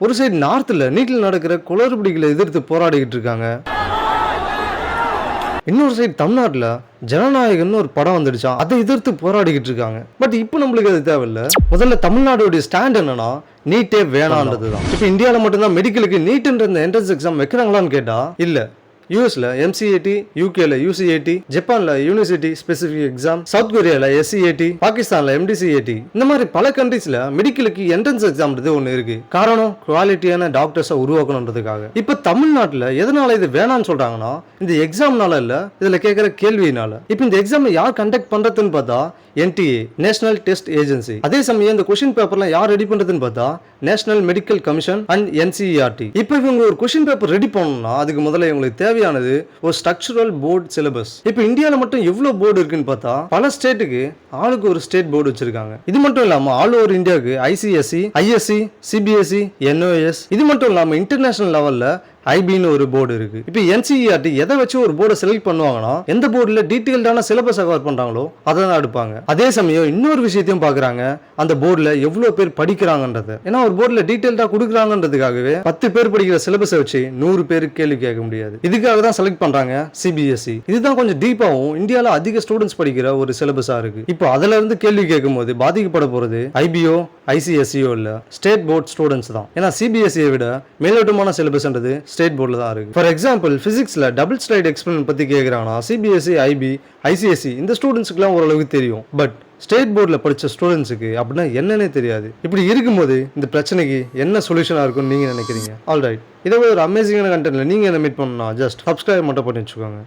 ஒரு சைடு நார்த்ல நீட்ல நடக்கிற குளறுபடிகளை எதிர்த்து போராடிக்கிட்டு இருக்காங்க. இன்னொரு சைடு தமிழ்நாட்டுல ஜனநாயகம்னு ஒரு படம் வந்துடுச்சான், அதை எதிர்த்து போராடிக்கிட்டு இருக்காங்க. பட் இப்போ நம்மளுக்கு அது தேவையில்ல. முதல்ல தமிழ்நாடுடைய ஸ்டாண்ட் என்னன்னா நீட்டே வேணான்றதுதான். இப்போ இந்தியாவில் மட்டும்தான் மெடிக்கலுக்கு நீட்ன்ற இந்த என்ட்ரன்ஸ் எக்ஸாம் வைக்கிறாங்களான்னு கேட்டா இல்ல. யூஎஸ்ல MCAT, யூகேல UCAT, ஜப்பான்ல யூனிவர்சிட்டி ஸ்பெசிபிக் எக்ஸாம், சவுத் கொரியால SCAT, பாகிஸ்தான்ல MDCAT, இந்த மாதிரி பல கண்ட்ரீஸ்ல மெடிக்கலுக்கு என்ட்ரன்ஸ் எக்ஸாம்ன்றது ஒன்று இருக்கு. காரணம் குவாலிட்டியான டாக்டர்ஸை உருவாக்கணுன்றதுக்காக. இப்ப தமிழ்நாட்டுல எதனால இது வேணாம்னு சொல்றாங்கன்னா இந்த எக்ஸாம்னால இல்ல, இதுல கேட்கிற கேள்வியினால. இப்ப இந்த எக்ஸாம் யார் கண்டக்ட் பண்றதுன்னு பார்த்தா NTA, நேஷனல் டெஸ்ட் ஏஜென்சி. அதே சமயம் இந்த கொஸ்டின் பேப்பர்லாம் யார் ரெடி பண்றதுன்னு பார்த்தா national medical commission and NCERT. இப்போ இவங்க ஒரு கொஸ்டின் பேப்பர் ரெடி பண்ணணும்னா அதுக்கு முதல்ல இவங்களுக்கு தேவையானது ஒரு ஸ்ட்ரக்சரல் போர்டு சிலபஸ். இப்போ இந்தியாவில் மட்டும் எவ்வளவு போர்டு இருக்குன்னு பார்த்தா பல ஸ்டேட்டுக்கு ஆளுக்கு ஒரு ஸ்டேட் போர்டு வச்சிருக்காங்க. இது மட்டும் இல்லாம ஆல் ஓவர் இந்தியாவுக்கு ICSE, ISC, CBSE, NOS, இது மட்டும் இல்லாம இன்டர்நேஷனல் லெவல்ல IBன்னு ஒரு போர்டு இருக்கு. இப்போ NCERT எதை வச்சு ஒரு போர்டை செலக்ட் பண்ணுவாங்கன்னா எந்த போர்டுல டீடைல்டான சிலபஸ் கவர் பண்றாங்களோ அதை தான் எடுப்பாங்க. அதே சமயம் இன்னொரு விஷயத்தையும் பாக்குறாங்க, அந்த போர்டுல எவ்வளவு பேர் படிக்கிறாங்கன்றது. ஏன்னா ஒரு போர்டுல டீடைல்டா கொடுக்குறாங்கன்றதுக்காகவே 10 பேர் படிக்கிற சிலபஸை வச்சு 100 பேருக்கு கேள்வி கேட்க முடியாது. இதுக்காக தான் செலக்ட் பண்றாங்க CBSE. இதுதான் கொஞ்சம் டீப்பாவும் இந்தியாவில் அதிக ஸ்டூடெண்ட்ஸ் படிக்கிற ஒரு சிலபஸா இருக்கு. இப்போ அதுல இருந்து கேள்வி கேட்கும் போது பாதிக்கப்பட போறது IBO, ICSEO இல்ல, ஸ்டேட் போர்ட் ஸ்டூடெண்ட்ஸ் தான். ஏன்னா CBSE விட மேலோட்டமான சிலபஸ்ன்றது ஸ்டேட் போர்டில் தான் இருக்கு. ஃபார் எக்ஸாம்பிள் பிசிக்ஸ்ல டபுள் ஸ்லைட் எக்ஸ்பெரிமெண்ட் பத்தி கேட்குறாங்கன்னா CBSE, IB, ICSE இந்த ஸ்டூடெண்ட்ஸ்க்குலாம் ஓரளவுக்கு தெரியும். பட் ஸ்டேட் போர்டில் படித்த ஸ்டூடெண்ட்ஸுக்கு அப்படின்னா என்னன்னே தெரியாது. இப்படி இருக்கும்போது இந்த பிரச்சனைக்கு என்ன சொல்யூஷனாக இருக்கும்னு நீங்கள் நினைக்கிறீங்க? ஆல்ரைட், இதை ஒரு அமேசிங்கான கண்டென்ட்ல நீங்கள் என்ன மீட் பண்ணணும்னா ஜஸ்ட் சப்ஸ்கிரைப் மட்டும் பண்ணி வச்சுக்கோங்க.